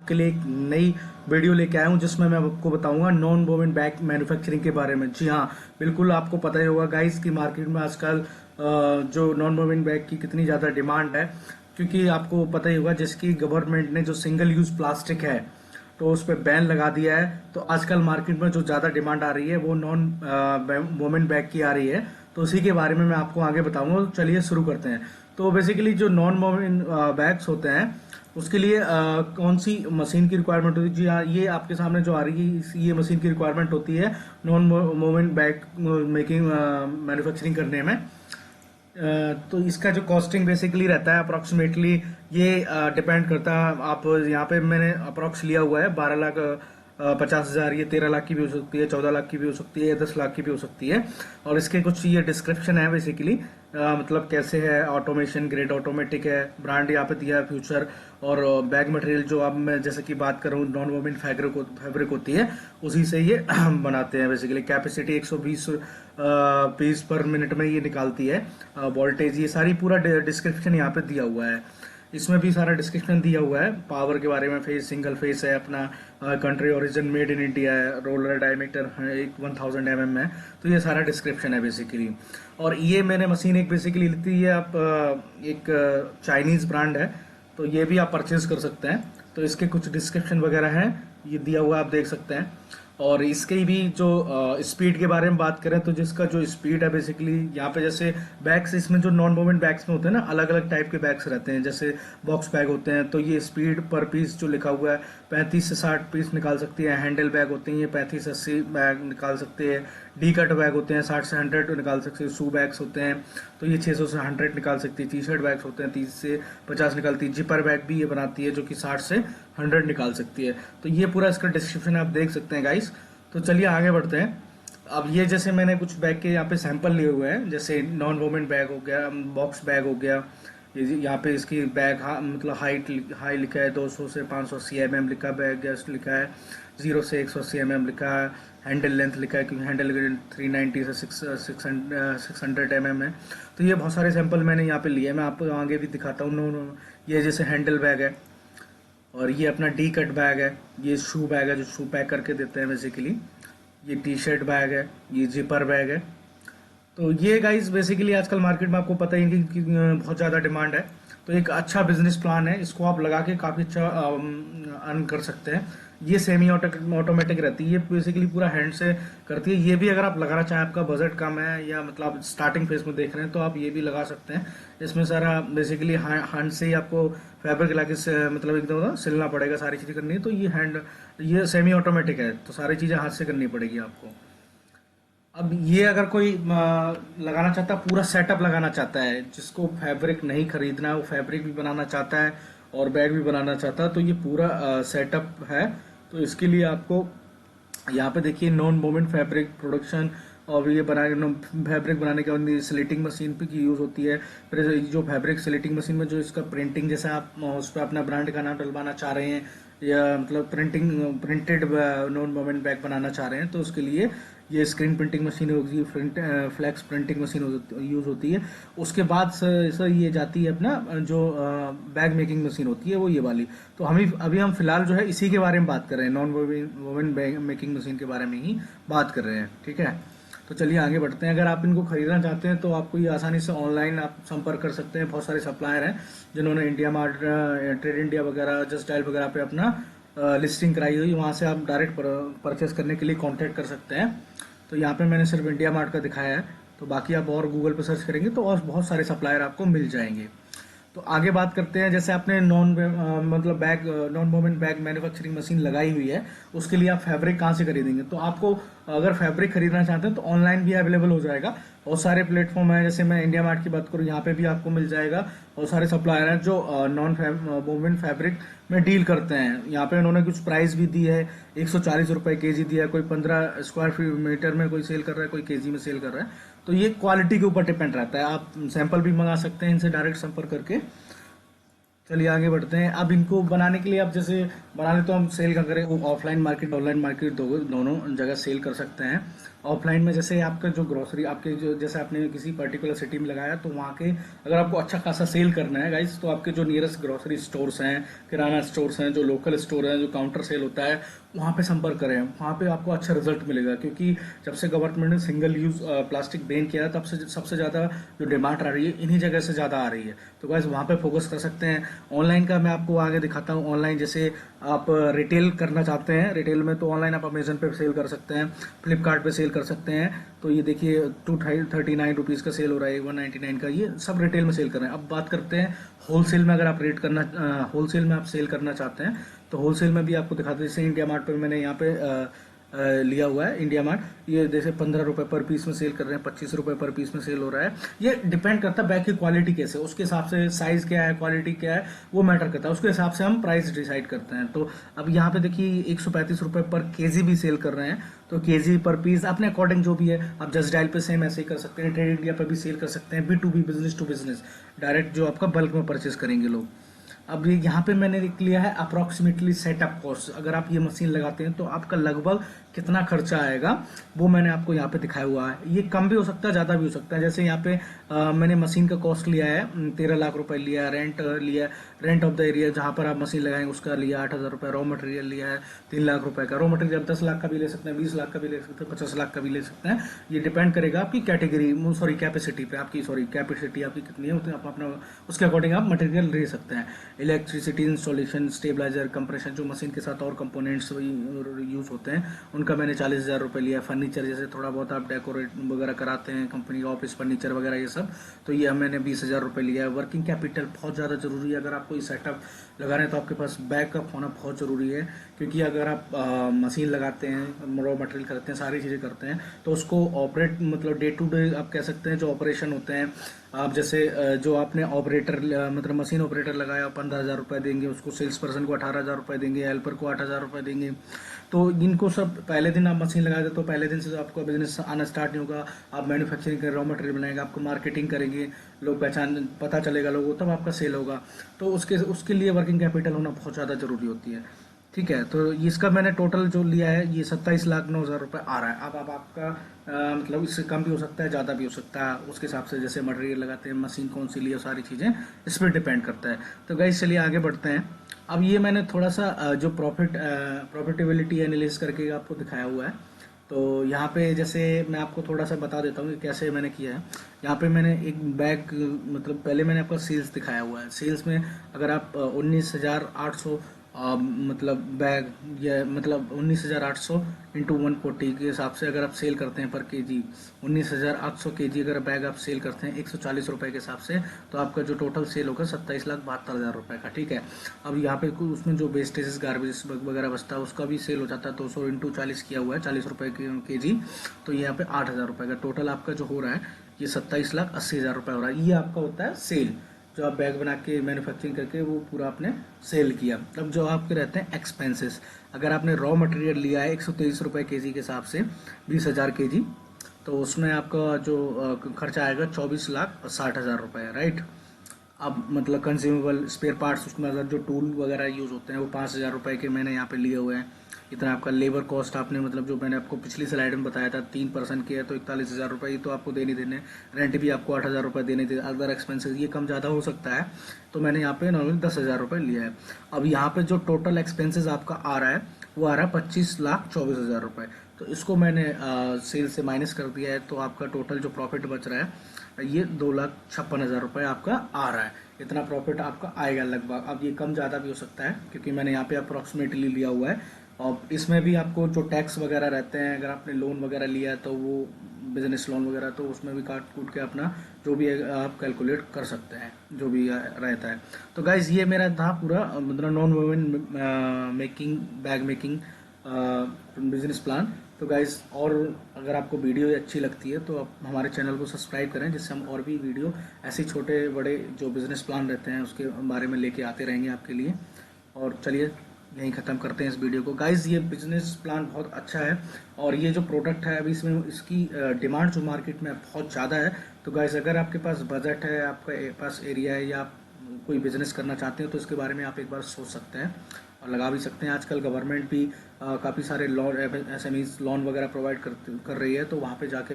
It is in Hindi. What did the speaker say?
आपके लिए एक नई वीडियो लेके आया हूँ जिसमें मैं आपको बताऊंगा नॉन वोवेन बैग मैन्युफैक्चरिंग के बारे में। जी हाँ, बिल्कुल आपको पता ही होगा गाइस कि मार्केट में आजकल जो नॉन वोवेन बैग की कितनी ज़्यादा डिमांड है, क्योंकि आपको पता ही होगा जिसकी गवर्नमेंट ने जो सिंगल यूज प्लास्टिक है तो उस पर बैन लगा दिया है। तो आजकल मार्केट में जो ज़्यादा डिमांड आ रही है वो नॉन वोमेन बैग की आ रही है। तो उसी के बारे में मैं आपको आगे बताऊंगा। तो चलिए शुरू करते हैं। तो बेसिकली जो नॉन वोमेन बैग्स होते हैं उसके लिए कौन सी मशीन की रिक्वायरमेंट होती है? जी हाँ, ये आपके सामने जो आ रही है ये मशीन की रिक्वायरमेंट होती है non women bag making manufacturing करने में। तो इसका जो कॉस्टिंग बेसिकली रहता है अप्रोक्सीमेटली, ये डिपेंड करता है। आप यहाँ पे मैंने अप्रोक्स लिया हुआ है 12 लाख 50 हजार। ये 13 लाख की भी हो सकती है, 14 लाख की भी हो सकती है, 10 लाख की भी हो सकती है। और इसके कुछ ये डिस्क्रिप्शन है बेसिकली, मतलब कैसे है, ऑटोमेशन ग्रेड ऑटोमेटिक है, ब्रांड यहाँ पे दिया है फ्यूचर। और बैग मटेरियल जो अब मैं जैसे कि बात करूँ नॉन वोमेन फैब्रिक होती है उसी से ये बनाते हैं। Basically capacity 120 piece per minute में ये निकालती है। वोल्टेज ये सारी पूरा डिस्क्रिप्शन यहाँ पे दिया हुआ है। इसमें भी सारा डिस्क्रिप्शन दिया हुआ है पावर के बारे में। फेस सिंगल फेस है अपना, country origin made in India है, रोलर डायमीटर एक 1000 mm है। तो ये सारा डिस्क्रिप्शन है बेसिकली। और ये मैंने मशीन एक बेसिकली ली थी, ये आप एक चाइनीज ब्रांड है, तो ये भी आप परचेज कर सकते हैं। तो इसके कुछ डिस्क्रिप्शन वगैरह हैं, ये दिया हुआ आप देख सकते हैं। और इसके भी जो स्पीड के बारे में बात करें तो जिसका जो स्पीड है बेसिकली यहाँ पे, जैसे बैग्स इसमें जो नॉन वोवेन बैग्स में होते हैं ना, अलग अलग टाइप के बैग्स रहते हैं। जैसे बॉक्स बैग होते हैं तो ये स्पीड पर पीस जो लिखा हुआ है 35 से 60 पीस निकाल सकती है। हैंडल बैग होते हैं ये 35 से 80 बैग निकाल सकते हैं। डी कट बैग होते हैं 60 से 100 निकाल सकते हैं। शू बैग्स होते हैं तो ये 600 से 100 निकाल सकती है। टी शर्ट बैग्स होते हैं 30 से 50 निकालती है। जिपर बैग भी ये बनाती है जो कि 60 से 100 निकाल सकती है। तो ये पूरा इसका डिस्क्रिप्शन आप देख सकते हैं गाइस। तो चलिए आगे बढ़ते हैं। अब ये जैसे मैंने कुछ बैग के यहाँ पे सैंपल लिए हुए हैं, जैसे नॉन वोमेन बैग हो गया, बॉक्स बैग हो गया। यहाँ पे इसकी बैग मतलब हाई लिखा है 200 से 580 mm लिखा है, बैग गेस्ट लिखा है 0 से 180 mm लिखा है। हैंडल लेंथ लिखा है क्योंकि हैंडल 390 से 600 mm है। तो ये बहुत सारे सैंपल मैंने यहाँ पे लिए, मैं आपको आगे भी दिखाता हूँ। ये जैसे हैंडल बैग है, और ये अपना डी कट बैग है। ये शू बैग है जो शू पैक करके देते हैं बेसिकली। ये टी शर्ट बैग है, ये जिपर बैग है। तो ये गाइस बेसिकली आजकल मार्केट में आपको पता ही है कि बहुत ज़्यादा डिमांड है। तो एक अच्छा बिजनेस प्लान है, इसको आप लगा के काफ़ी अच्छा अर्न कर सकते हैं। ये सेमी ऑटोमेटिक रहती है, ये बेसिकली पूरा हैंड से करती है। ये भी अगर आप लगाना चाहें, आपका बजट कम है या मतलब स्टार्टिंग फेज में देख रहे हैं, तो आप ये भी लगा सकते हैं। इसमें सारा बेसिकली हैंड से ही आपको फैब्रिक लगा के मतलब एकदम ना सिलना पड़ेगा, सारी चीज़ें करनी है। तो ये सेमी ऑटोमेटिक है तो सारी चीज़ें हाथ से करनी पड़ेगी आपको। अब ये अगर कोई लगाना चाहता है, पूरा सेटअप लगाना चाहता है, जिसको फैब्रिक नहीं खरीदना है, वो फैब्रिक भी बनाना चाहता है और बैग भी बनाना चाहता है, तो ये पूरा सेटअप है। तो इसके लिए आपको यहाँ पे देखिए नॉन वोमेन फैब्रिक प्रोडक्शन, और ये फैब्रिक बनाने के बाद स्लिटिंग मशीन पे की यूज़ होती है। फिर जो फैब्रिक स्लिटिंग मशीन में जो इसका प्रिंटिंग, जैसे आप उस पर अपना ब्रांड का नाम डलवाना चाह रहे हैं या मतलब प्रिंटेड नॉन वोमेन बैग बनाना चाह रहे हैं, तो उसके लिए ये स्क्रीन प्रिंटिंग मशीन होगी, फ्लैक्स प्रिंटिंग मशीन यूज़ होती है। उसके बाद सर ये जाती है अपना जो बैग मेकिंग मशीन होती है वो ये वाली। तो अभी हम फिलहाल जो है इसी के बारे में बात कर रहे हैं, non women bag making machine के बारे में ही बात कर रहे हैं, ठीक है। तो चलिए आगे बढ़ते हैं। अगर आप इनको खरीदना चाहते हैं तो आपको ये आसानी से ऑनलाइन आप संपर्क कर सकते हैं। बहुत सारे सप्लायर हैं जिन्होंने इंडिया मार्ट, ट्रेड इंडिया वगैरह, जस्ट डायल वगैरह पे अपना लिस्टिंग कराई हुई, वहाँ से आप डायरेक्ट परचेस करने के लिए कांटेक्ट कर सकते हैं। तो यहाँ पे मैंने सिर्फ इंडिया मार्ट का दिखाया है, तो बाकी आप और गूगल पे सर्च करेंगे तो और बहुत सारे सप्लायर आपको मिल जाएंगे। तो आगे बात करते हैं। जैसे आपने मतलब bag non women bag manufacturing machine लगाई हुई है, उसके लिए आप फैब्रिक कहाँ से खरीदेंगे? तो आपको अगर फैब्रिक खरीदना चाहते हैं तो ऑनलाइन भी अवेलेबल हो जाएगा। बहुत सारे प्लेटफॉर्म है, जैसे मैं इंडिया मार्ट की बात करूँ, यहाँ पे भी आपको मिल जाएगा। बहुत सारे सप्लायर हैं जो नॉन वोमेन फैब्रिक में डील करते हैं। यहाँ पे उन्होंने कुछ प्राइस भी दी है, 140 रुपए केजी दिया है। कोई 15 स्क्वायर फीट मीटर में कोई सेल कर रहा है, कोई केजी में सेल कर रहा है। तो ये क्वालिटी के ऊपर डिपेंड रहता है। आप सैंपल भी मंगा सकते हैं इनसे डायरेक्ट संपर्क करके। चलिए आगे बढ़ते हैं। अब इनको बनाने के लिए, अब जैसे बनाने तो हम सेल का करें, वो ऑफलाइन मार्केट ऑनलाइन मार्केट दोनों जगह सेल कर सकते हैं। ऑफलाइन में जैसे आपका जो ग्रोसरी, आपके जो जैसे आपने किसी पर्टिकुलर सिटी में लगाया, तो वहाँ के अगर आपको अच्छा खासा सेल करना है गाइस, तो आपके जो नियरेस्ट ग्रोसरी स्टोर्स हैं, किराना स्टोर्स हैं, जो लोकल स्टोर हैं, जो काउंटर सेल होता है, वहाँ पे संपर्क करें। वहाँ पे आपको अच्छा रिजल्ट मिलेगा, क्योंकि जब से गवर्नमेंट ने सिंगल यूज प्लास्टिक बैन किया है, तब से सबसे ज़्यादा जो डिमांड आ रही है इन्हीं जगह से ज़्यादा आ रही है। तो गाइस वहाँ पे फोकस कर सकते हैं। ऑनलाइन का मैं आपको आगे दिखाता हूँ। ऑनलाइन जैसे आप रिटेल करना चाहते हैं, रिटेल में तो ऑनलाइन आप अमेजन पे सेल कर सकते हैं, फ्लिपकार्ट पे सेल कर सकते हैं। तो ये देखिए 239 रुपीज़ का सेल हो रहा है, 199 का, ये सब रिटेल में सेल कर रहे हैं। अब बात करते हैं होलसेल में। अगर आप होलसेल में आप सेल करना चाहते हैं, तो होलसेल में भी आपको दिखाते हैं। जैसे इंडिया मार्ट पे मैंने यहाँ पे लिया हुआ है, इंडिया मार्ट, ये जैसे 15 रुपए पर पीस में सेल कर रहे हैं, 25 रुपए पर पीस में सेल हो रहा है। ये डिपेंड करता है बैग की क्वालिटी कैसे, उसके हिसाब से साइज क्या है, क्वालिटी क्या है, वो मैटर करता है, उसके हिसाब से हम प्राइस डिसाइड करते हैं। तो अब यहाँ पे देखिए 135 रुपए पर केजी भी सेल कर रहे हैं। तो केजी पर पीस अपने अकॉर्डिंग जो भी है, आप जस्ट डायल पे सेम ऐसे ही कर सकते हैं। ट्रेड इंडिया पे भी सेल कर सकते हैं, B2B, business to business, direct जो आपका बल्क में परचेस करेंगे लोग। अब ये यहाँ पे मैंने लिख लिया है अप्रोक्सीमेटली सेटअप कॉस्ट। अगर आप ये मशीन लगाते हैं तो आपका लगभग कितना खर्चा आएगा, वो मैंने आपको यहाँ पे दिखाया हुआ है। ये कम भी हो सकता है, ज़्यादा भी हो सकता है। जैसे यहाँ पे मैंने मशीन का कॉस्ट लिया है 13 लाख रुपए लिया है। रेंट लिया, रेंट ऑफ द एरिया जहाँ पर आप मशीन लगाएंगे उसका लिया 8,000 रुपये। रॉ मटेरियल लिया है 3 लाख रुपए का। रॉ मटेरियल 10 लाख का भी ले सकते हैं, 20 लाख का भी ले सकते हैं, 50 लाख का भी ले सकते हैं। ये डिपेंड करेगा आपकी कैटेगरी, सॉरी कैपेसिटी पे, आपकी कैपेसिटी आपकी कितनी है, उतने आप अपना उसके अकॉर्डिंग आप मटेरियल ले सकते हैं। इलेक्ट्रिसिटी इंस्टॉलेशन, स्टेबलाइजर, कंप्रेशन, जो मशीन के साथ और कंपोनेंट्स यूज होते हैं, उनका मैंने 40,000 रुपये लिया। फर्नीचर जैसे थोड़ा बहुत आप डेकोरेट वगैरह कराते हैं, कंपनी का ऑफिस फर्नीचर वगैरह ये सब, तो ये मैंने 20,000 रुपये लिया है। वर्किंग कैपिटल बहुत ज़्यादा जरूरी है। अगर आपको ये सेटअप लगा रहे हैं तो आपके पास बैकअप होना बहुत ज़रूरी है, क्योंकि अगर आप मशीन लगाते हैं, रॉ मटेरियल करते हैं, सारी चीज़ें करते हैं, तो उसको ऑपरेट मतलब डे टू डे आप कह सकते हैं जो ऑपरेशन होते हैं, आप जैसे जो आपने ऑपरेटर मतलब मशीन ऑपरेटर लगाया, 15,000 रुपये देंगे उसको, सेल्स पर्सन को 18,000 रुपये देंगे, हेल्पर को 8,000 रुपये देंगे। तो इनको सब पहले दिन आप मशीन लगा दे तो पहले दिन से आपका बिजनेस आना स्टार्ट नहीं होगा। आप मैन्युफैक्चरिंग कर रॉ मटेरियल बनाएंगे, आपको मार्केटिंग करेंगे, लोग पता चलेगा लोगों को, तब आपका सेल होगा। तो उसके उसके लिए वर्किंग कैपिटल होना बहुत ज़्यादा जरूरी होती है। ठीक है, तो इसका मैंने टोटल जो लिया है ये 27,09,000 रुपये आ रहा है। अब आपका मतलब इससे कम भी हो सकता है, ज़्यादा भी हो सकता है, उसके हिसाब से जैसे मटेरियल लगाते हैं, मशीन कौन सी ली है, सारी चीज़ें इस पर डिपेंड करता है। तो गाइस चलिए आगे बढ़ते हैं। अब ये मैंने थोड़ा सा जो प्रॉफिटेबिलिटी एनालिसिस करके आपको दिखाया हुआ है। तो यहाँ पे जैसे मैं आपको थोड़ा सा बता देता हूँ कि कैसे मैंने किया है। यहाँ पे मैंने एक बैग मतलब पहले मैंने आपको सेल्स दिखाया हुआ है। सेल्स में अगर आप 19,800 मतलब बैग, या मतलब 19,800 इंटू 140 के हिसाब से अगर आप सेल करते हैं पर केजी, 19,800 केजी अगर बैग आप सेल करते हैं 140 रुपये के हिसाब से, तो आपका जो टोटल सेल होगा 27,72,000 रुपये का। ठीक है, अब यहाँ पे उसमें जो वेस्टेजेस गार्बेज वगैरह बचता है उसका भी सेल हो जाता है। 200 इंटू 40 किया हुआ है, 40 रुपये के जी, तो ये यहाँ पे 8,000 रुपये का टोटल आपका जो हो रहा है, ये 27,80,000 रुपये हो रहा है। ये आपका होता है सेल, जो आप बैग बना के मैन्युफैक्चरिंग करके वो पूरा आपने सेल किया। अब जो आपके रहते हैं एक्सपेंसेस, अगर आपने रॉ मटेरियल लिया है 123 रुपये के जी के हिसाब से 20,000 के जी, तो उसमें आपका जो खर्चा आएगा 24,60,000 रुपये, राइट। अब मतलब कंज्यूमेबल स्पेयर पार्ट्स, उसमें अगर जो टूल वगैरह यूज़ होते हैं वो 5,000 रुपये के मैंने यहाँ पे लिए हुए हैं। इतना आपका लेबर कॉस्ट आपने मतलब जो मैंने आपको पिछली स्लाइड में बताया था 3% की है तो 41,000 रुपये तो आपको देने देने। रेंट भी आपको 8,000 रुपये देने थे। अदर एक्सपेंसेस ये कम ज़्यादा हो सकता है, तो मैंने यहाँ पे नॉर्मली 10,000 रुपये लिया है। अब यहाँ पे जो टोटल एक्सपेंसेस आपका आ रहा है वो आ रहा है 25,24,000 रुपये। तो इसको मैंने सेल से माइनस कर दिया है, तो आपका टोटल जो प्रॉफिट बच रहा है ये 2,56,000 रुपये आपका आ रहा है। इतना प्रॉफिट आपका आएगा लगभग। अब ये कम ज़्यादा भी हो सकता है क्योंकि मैंने यहाँ पे अप्रोक्सीमेटली लिया हुआ है। और इसमें भी आपको जो टैक्स वगैरह रहते हैं, अगर आपने लोन वगैरह लिया है तो वो बिजनेस लोन वगैरह, तो उसमें भी काट कूट के अपना जो भी है आप कैलकुलेट कर सकते हैं, जो भी रहता है। तो गाइज ये मेरा था पूरा मतलब non women making bag making business plan. तो गाइज और अगर आपको वीडियो अच्छी लगती है तो आप हमारे चैनल को सब्सक्राइब करें, जिससे हम और भी वीडियो ऐसे छोटे बड़े जो बिजनेस प्लान रहते हैं उसके बारे में लेके आते रहेंगे आपके लिए। और चलिए यहीं ख़त्म करते हैं इस वीडियो को। गाइज ये बिजनेस प्लान बहुत अच्छा है और ये जो प्रोडक्ट है अभी इसमें इसकी डिमांड जो मार्केट में बहुत ज़्यादा है। तो गाइज अगर आपके पास बजट है, आपके पास एरिया है, या आप कोई बिजनेस करना चाहते हैं तो इसके बारे में आप एक बार सोच सकते हैं और लगा भी सकते हैं। आजकल गवर्नमेंट भी काफ़ी सारे लोन, SMEs लोन वगैरह प्रोवाइड कर रही है, तो वहाँ पे जाके